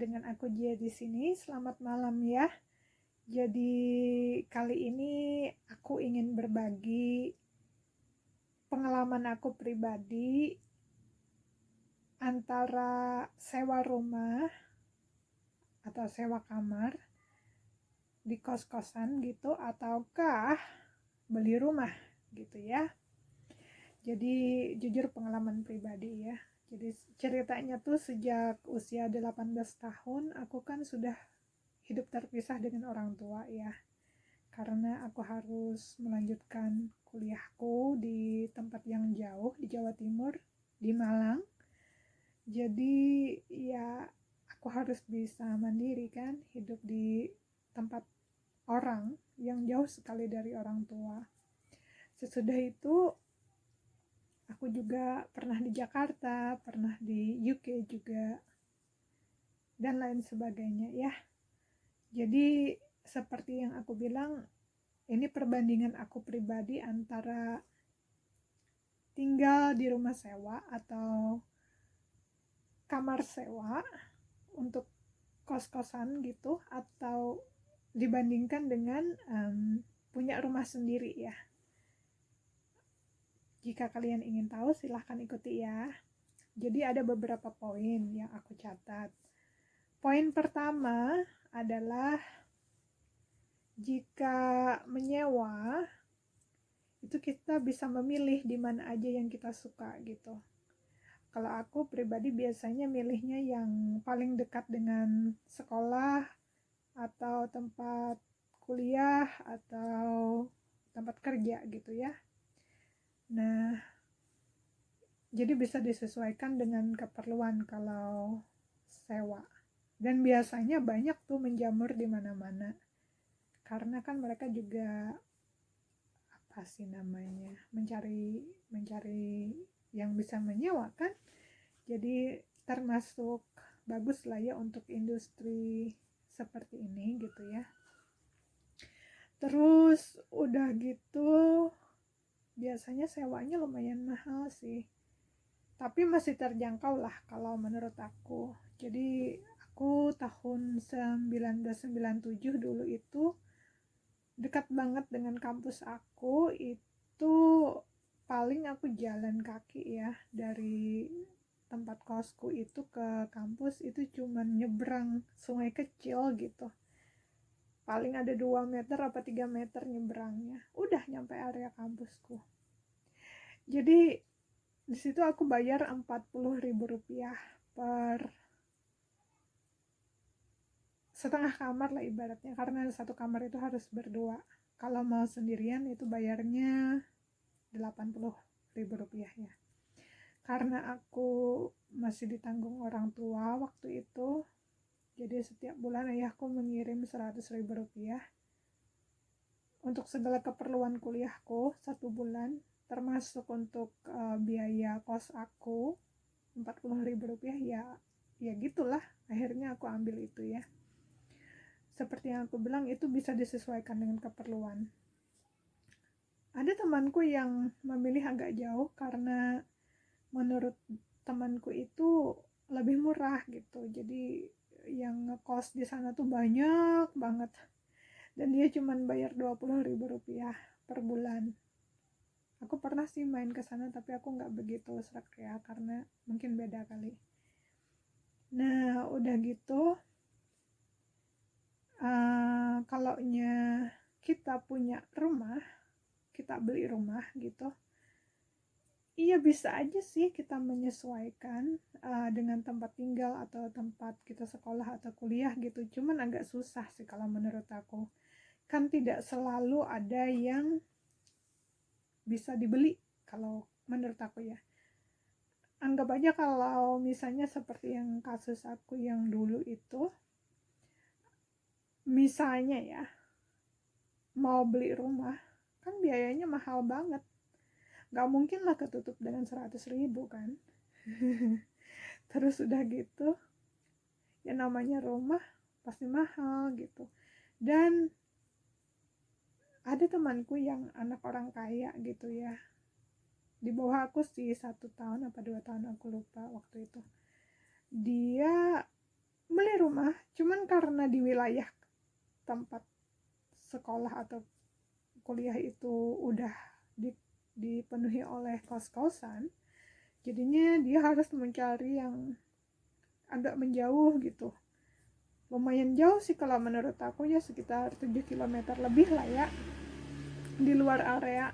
dengan aku Jia di sini. Selamat malam ya. Jadi kali ini aku ingin berbagi pengalaman aku pribadi antara sewa rumah atau sewa kamar di kos-kosan gitu ataukah beli rumah gitu ya. Jadi jujur pengalaman pribadi ya. Jadi ceritanya tuh sejak usia 18 tahun aku kan sudah hidup terpisah dengan orang tua ya. Karena aku harus melanjutkan kuliahku di tempat yang jauh di Jawa Timur, di Malang. Jadi ya aku harus bisa mandiri kan, hidup di tempat orang yang jauh sekali dari orang tua. Sesudah itu aku juga pernah di Jakarta, pernah di UK juga, dan lain sebagainya ya. Jadi seperti yang aku bilang, ini perbandingan aku pribadi antara tinggal di rumah sewa atau kamar sewa untuk kos-kosan gitu, atau dibandingkan dengan punya rumah sendiri ya. Jika kalian ingin tahu silahkan ikuti ya. Jadi ada beberapa poin yang aku catat. Poin pertama adalah jika menyewa itu kita bisa memilih di mana aja yang kita suka gitu. Kalau aku pribadi biasanya milihnya yang paling dekat dengan sekolah atau tempat kuliah atau tempat kerja gitu ya. Nah, jadi bisa disesuaikan dengan keperluan kalau sewa. Dan biasanya banyak tuh menjamur di mana-mana. Karena kan mereka juga apa sih namanya? mencari yang bisa menyewa kan. Jadi termasuk bagus lah ya untuk industri seperti ini gitu ya. Terus udah gitu biasanya sewanya lumayan mahal sih, tapi masih terjangkau lah kalau menurut aku. Jadi aku tahun 1997 dulu itu dekat banget dengan kampus aku, itu paling aku jalan kaki ya dari tempat kosku itu ke kampus itu cuman nyebrang sungai kecil gitu, paling ada 2 meter apa 3 meter nyebrangnya udah nyampe area kampusku. Jadi di situ aku bayar Rp40.000 per setengah kamar lah ibaratnya, karena satu kamar itu harus berdua. Kalau mau sendirian itu bayarnya Rp80.000 ya. Karena aku masih ditanggung orang tua waktu itu, jadi setiap bulan ayahku mengirim Rp100.000 untuk segala keperluan kuliahku 1 bulan, termasuk untuk biaya kos aku Rp40.000 ya gitulah. Akhirnya aku ambil itu ya. Seperti yang aku bilang, itu bisa disesuaikan dengan keperluan. Ada temanku yang memilih agak jauh karena menurut temanku itu lebih murah gitu. Jadi yang ngekos di sana tuh banyak banget. Dan dia cuma bayar Rp20.000 per bulan. Aku pernah sih main ke sana tapi aku nggak begitu serak ya, karena mungkin beda kali. Nah udah gitu, kalaunya kita punya rumah, kita beli rumah gitu, iya bisa aja sih kita menyesuaikan dengan tempat tinggal atau tempat kita sekolah atau kuliah gitu. Cuman agak susah sih kalau menurut aku. Kan tidak selalu ada yang bisa dibeli kalau menurut aku ya. Anggap aja kalau misalnya seperti yang kasus aku yang dulu itu, misalnya ya mau beli rumah kan biayanya mahal banget, gak mungkin lah ketutup dengan 100.000 kan. Terus udah gitu ya namanya rumah pasti mahal gitu. Dan ada temanku yang anak orang kaya gitu ya, di bawah aku sih 1 tahun apa 2 tahun, aku lupa waktu itu. Dia beli rumah, cuman karena di wilayah tempat sekolah atau kuliah itu udah dipenuhi oleh kos-kosan, jadinya dia harus mencari yang agak menjauh gitu. Lumayan jauh sih kalau menurut aku ya, sekitar 7 km lebih lah ya, di luar area.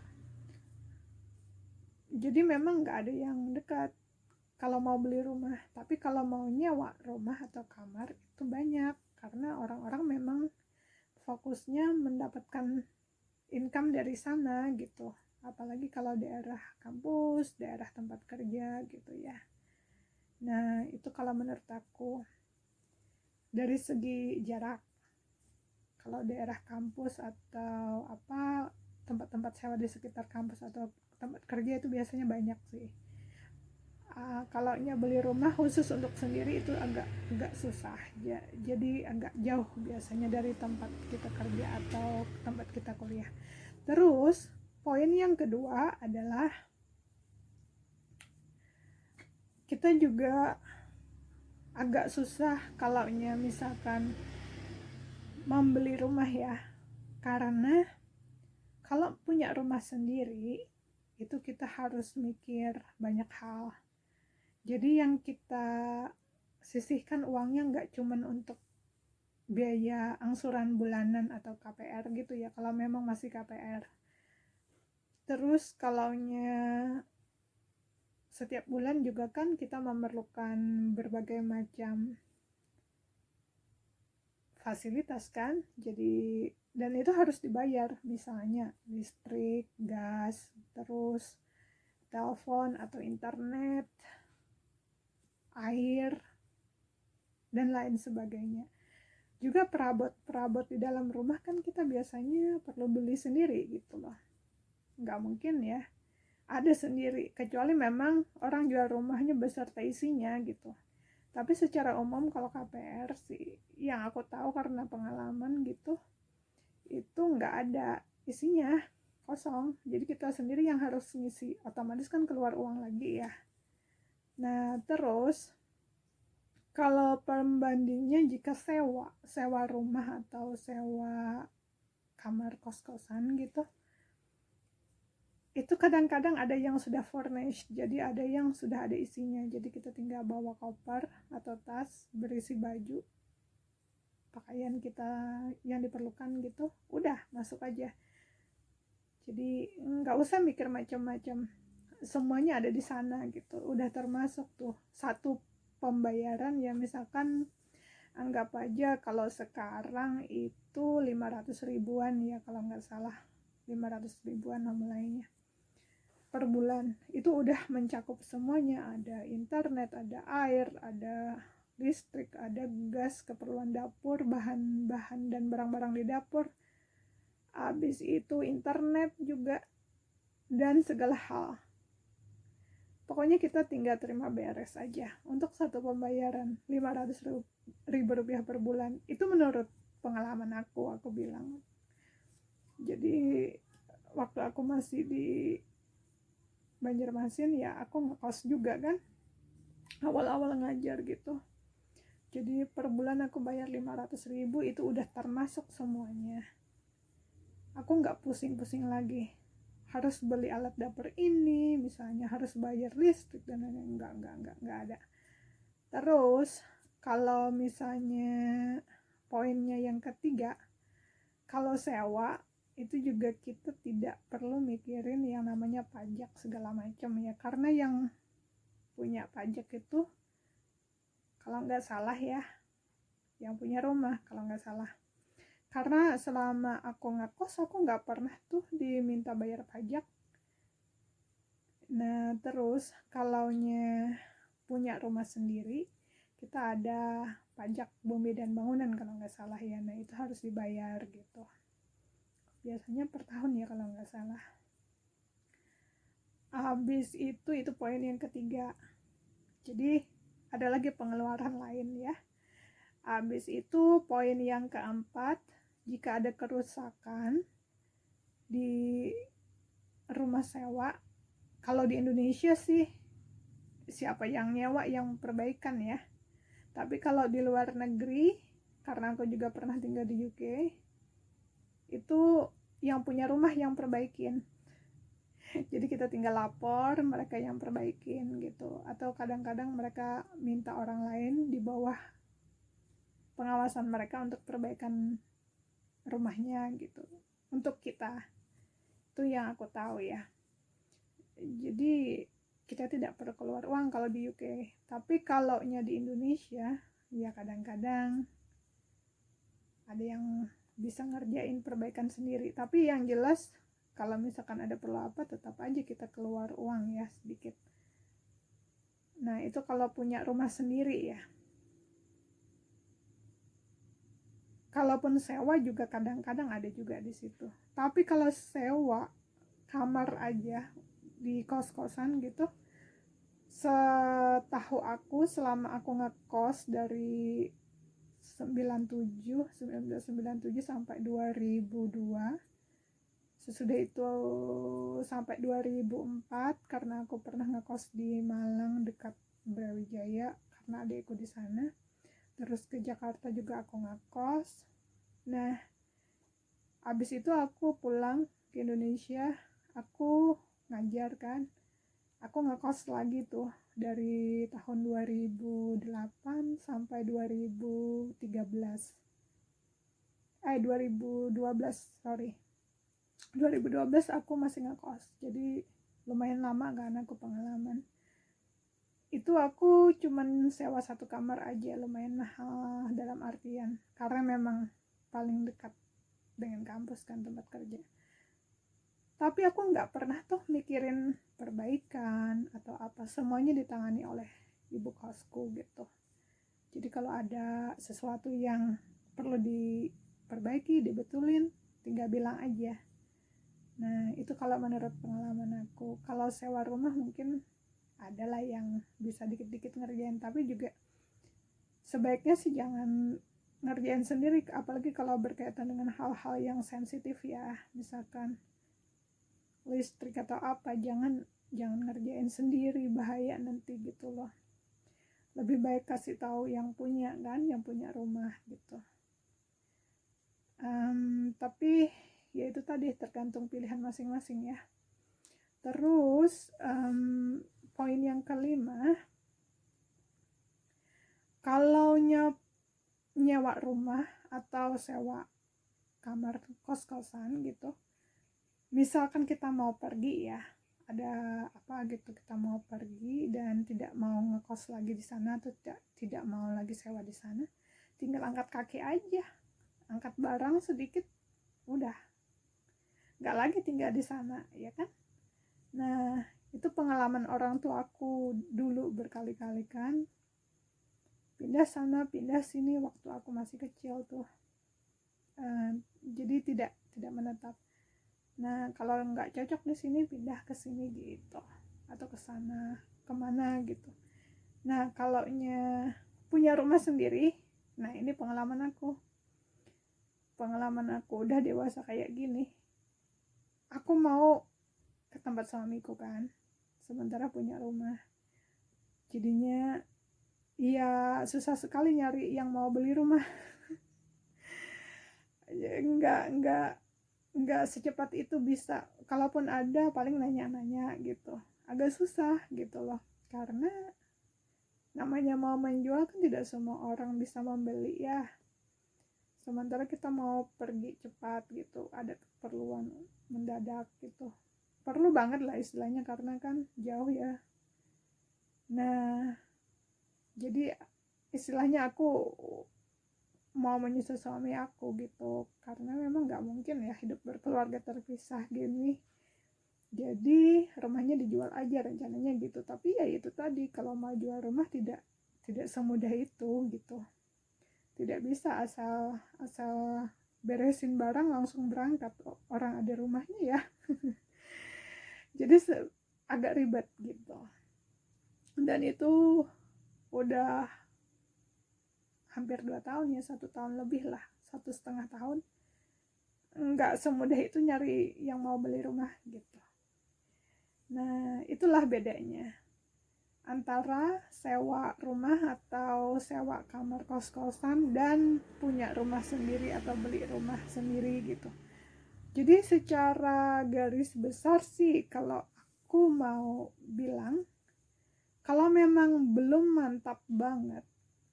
Jadi memang nggak ada yang dekat kalau mau beli rumah. Tapi kalau mau nyewa rumah atau kamar itu banyak, karena orang-orang memang fokusnya mendapatkan income dari sana gitu. Apalagi kalau daerah kampus, daerah tempat kerja gitu ya. Nah itu kalau menurut aku dari segi jarak. Kalau daerah kampus atau apa, tempat-tempat sewa di sekitar kampus atau tempat kerja itu biasanya banyak sih. Kalau beli rumah khusus untuk sendiri itu agak susah ya, jadi agak jauh biasanya dari tempat kita kerja atau tempat kita kuliah. Terus poin yang kedua adalah kita juga agak susah kalau misalkan membeli rumah ya, karena kalau punya rumah sendiri itu kita harus mikir banyak hal. Jadi yang kita sisihkan uangnya nggak cuman untuk biaya angsuran bulanan atau KPR gitu ya, kalau memang masih KPR. Terus kalau setiap bulan juga kan kita memerlukan berbagai macam fasilitas kan, jadi dan itu harus dibayar, misalnya listrik, gas, terus telepon atau internet, air, dan lain sebagainya. Juga perabot di dalam rumah kan kita biasanya perlu beli sendiri gitu loh. Nggak mungkin ya ada sendiri, kecuali memang orang jual rumahnya beserta isinya gitu. Tapi secara umum kalau KPR sih yang aku tahu karena pengalaman gitu, itu nggak ada isinya, kosong. Jadi kita sendiri yang harus ngisi, otomatis kan keluar uang lagi ya. Nah terus kalau pembandingnya jika sewa rumah atau sewa kamar kos-kosan gitu, itu kadang-kadang ada yang sudah furnished, jadi ada yang sudah ada isinya, jadi kita tinggal bawa koper atau tas berisi baju, pakaian kita yang diperlukan gitu, udah masuk aja. Jadi nggak usah mikir macam-macam, semuanya ada di sana gitu, udah termasuk tuh satu pembayaran ya. Misalkan anggap aja kalau sekarang itu 500 ribuan ya kalau nggak salah, 500 ribuan mulainya per bulan, itu udah mencakup semuanya. Ada internet, ada air, ada listrik, ada gas, keperluan dapur, bahan-bahan dan barang-barang di dapur, habis itu internet juga, dan segala hal. Pokoknya kita tinggal terima beres aja untuk satu pembayaran 500 ribu rupiah per bulan. Itu menurut pengalaman aku bilang. Jadi waktu aku masih di Banjarmasin ya, aku ngekos juga kan, awal-awal ngajar gitu. Jadi per bulan aku bayar 500 ribu, itu udah termasuk semuanya. Aku nggak pusing-pusing lagi harus beli alat dapur ini, misalnya harus bayar listrik dan lain-lain. Nggak ada. Terus kalau misalnya poinnya yang ketiga, kalau sewa itu juga kita tidak perlu mikirin yang namanya pajak segala macam ya, karena yang punya pajak itu kalau nggak salah ya yang punya rumah, kalau nggak salah. Karena selama aku ngekos aku nggak pernah tuh diminta bayar pajak. Nah terus kalau punya rumah sendiri kita ada pajak bumi dan bangunan kalau nggak salah ya, nah itu harus dibayar gitu, biasanya per tahun ya kalau nggak salah. Habis itu poin yang ketiga. Jadi ada lagi pengeluaran lain ya. Habis itu poin yang keempat, jika ada kerusakan di rumah sewa, kalau di Indonesia sih siapa yang nyewa yang perbaikan ya. Tapi kalau di luar negeri, karena aku juga pernah tinggal di UK, itu yang punya rumah yang perbaikin. Jadi kita tinggal lapor, mereka yang perbaikin gitu. Atau kadang-kadang mereka minta orang lain di bawah pengawasan mereka untuk perbaikan rumahnya gitu. Untuk kita, itu yang aku tahu ya. Jadi kita tidak perlu keluar uang kalau di UK. Tapi kalau di Indonesia, ya kadang-kadang ada yang bisa ngerjain perbaikan sendiri. Tapi yang jelas kalau misalkan ada perlu apa, tetap aja kita keluar uang ya sedikit. Nah itu kalau punya rumah sendiri ya. Kalaupun sewa juga kadang-kadang ada juga di situ. Tapi kalau sewa kamar aja di kos-kosan gitu, setahu aku selama aku ngekos dari 1997 sampai 2002, sesudah itu sampai 2004 karena aku pernah ngekos di Malang dekat Brawijaya karena adikku di sana. Terus ke Jakarta juga aku ngekos. Nah, abis itu aku pulang ke Indonesia, aku ngajar kan. Aku ngekos lagi tuh dari tahun 2008 sampai 2013. 2012, sorry. 2012 aku masih ngekos. Jadi lumayan lama kan aku pengalaman. Itu aku cuman sewa satu kamar aja, lumayan mahal dalam artian karena memang paling dekat dengan kampus kan tempat kerja. Tapi aku nggak pernah tuh mikirin perbaikan atau apa, semuanya ditangani oleh ibu kosku gitu. Jadi kalau ada sesuatu yang perlu diperbaiki, dibetulin, tinggal bilang aja. Nah itu kalau menurut pengalaman aku. Kalau sewa rumah mungkin adalah yang bisa dikit-dikit ngerjain, tapi juga sebaiknya sih jangan ngerjain sendiri, apalagi kalau berkaitan dengan hal-hal yang sensitif ya, misalkan listrik atau apa, jangan ngerjain sendiri, bahaya nanti gitu loh. Lebih baik kasih tahu yang punya kan, yang punya rumah gitu. Tapi ya itu tadi tergantung pilihan masing-masing ya. Terus poin yang kelima, kalau nyewa rumah atau sewa kamar kos-kosan gitu, misalkan kita mau pergi ya, ada apa gitu, kita mau pergi dan tidak mau ngekos lagi di sana atau tidak mau lagi sewa di sana, tinggal angkat kaki aja, angkat barang sedikit, udah nggak lagi tinggal di sana ya kan. Nah itu pengalaman orang tua aku dulu berkali-kali kan, pindah sana pindah sini waktu aku masih kecil tuh. Jadi tidak menetap. Nah kalau nggak cocok di sini pindah ke sini gitu, atau ke sana kemana gitu. Nah kalau punya rumah sendiri, nah ini pengalaman aku udah dewasa kayak gini, aku mau ke tempat suamiku kan, sementara punya rumah. Jadinya ya susah sekali nyari yang mau beli rumah. nggak secepat itu bisa. Kalaupun ada paling nanya-nanya gitu, agak susah gitu loh, karena namanya mau menjual kan tidak semua orang bisa membeli ya. Sementara kita mau pergi cepat gitu, ada keperluan mendadak gitu, perlu banget lah istilahnya karena kan jauh ya. Nah jadi istilahnya aku mau menyusul suami aku gitu, karena memang nggak mungkin ya hidup berkeluarga terpisah gini. Jadi rumahnya dijual aja rencananya gitu. Tapi ya itu tadi, kalau mau jual rumah tidak semudah itu gitu. Tidak bisa asal beresin barang langsung berangkat, orang ada rumahnya ya. Jadi agak ribet gitu. Dan itu udah hampir 2 tahun ya, 1 tahun lebih lah, 1,5 tahun. Nggak semudah itu nyari yang mau beli rumah gitu. Nah itulah bedanya. antara sewa rumah atau sewa kamar kos-kosan dan punya rumah sendiri atau beli rumah sendiri gitu. Jadi secara garis besar sih kalau aku mau bilang, kalau memang belum mantap banget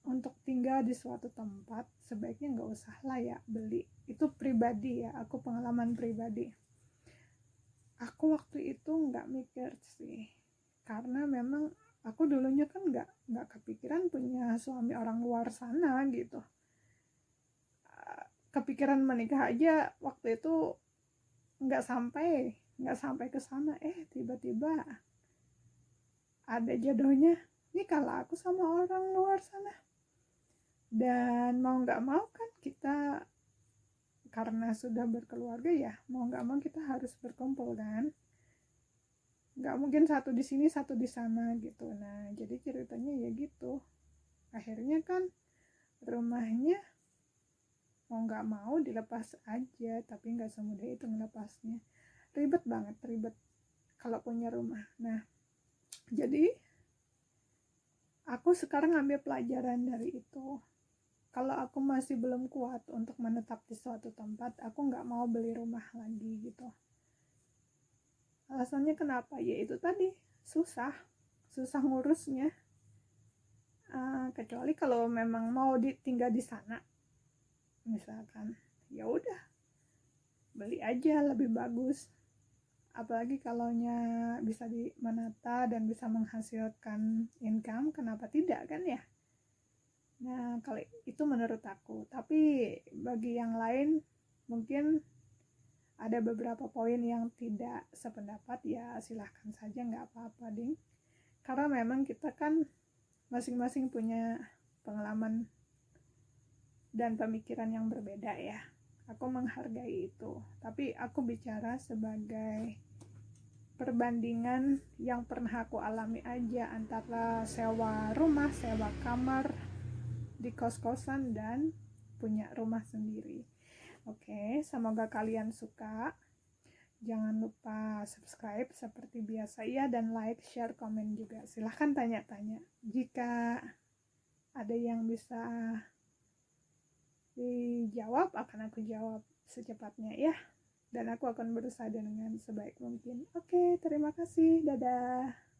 untuk tinggal di suatu tempat, sebaiknya nggak usah lah ya beli. Itu pribadi ya, aku pengalaman pribadi. Aku waktu itu nggak mikir sih, karena memang aku dulunya kan nggak kepikiran punya suami orang luar sana gitu. Kepikiran menikah aja waktu itu nggak sampai ke sana. Tiba-tiba ada jodohnya, ini kalau aku sama orang luar sana. Dan mau nggak mau kan kita, karena sudah berkeluarga ya, mau nggak mau kita harus berkumpul kan, nggak mungkin satu di sini satu di sana gitu. Nah jadi ceritanya ya gitu, akhirnya kan rumahnya mau nggak mau dilepas aja, tapi nggak semudah itu melepasnya. Ribet banget, ribet kalau punya rumah. Nah jadi aku sekarang ambil pelajaran dari itu. Kalau aku masih belum kuat untuk menetap di suatu tempat, aku nggak mau beli rumah lagi gitu. Alasannya kenapa? Ya itu tadi, susah ngurusnya. Kecuali kalau memang mau tinggal di sana, misalkan, ya udah beli aja lebih bagus. Apalagi kalaunya bisa menata dan bisa menghasilkan income, kenapa tidak kan ya? Nah, kalau itu menurut aku. Tapi bagi yang lain mungkin ada beberapa poin yang tidak sependapat, ya silahkan saja, nggak apa-apa ding. Karena memang kita kan masing-masing punya pengalaman dan pemikiran yang berbeda ya. Aku menghargai itu. Tapi aku bicara sebagai perbandingan yang pernah aku alami aja antara sewa rumah, sewa kamar di kos-kosan dan punya rumah sendiri. Oke, semoga kalian suka. Jangan lupa subscribe seperti biasa ya, dan like, share, komen juga. Silahkan tanya-tanya. Jika ada yang bisa dijawab, akan aku jawab secepatnya ya. Dan aku akan berusaha dengan sebaik mungkin. Oke, terima kasih. Dadah.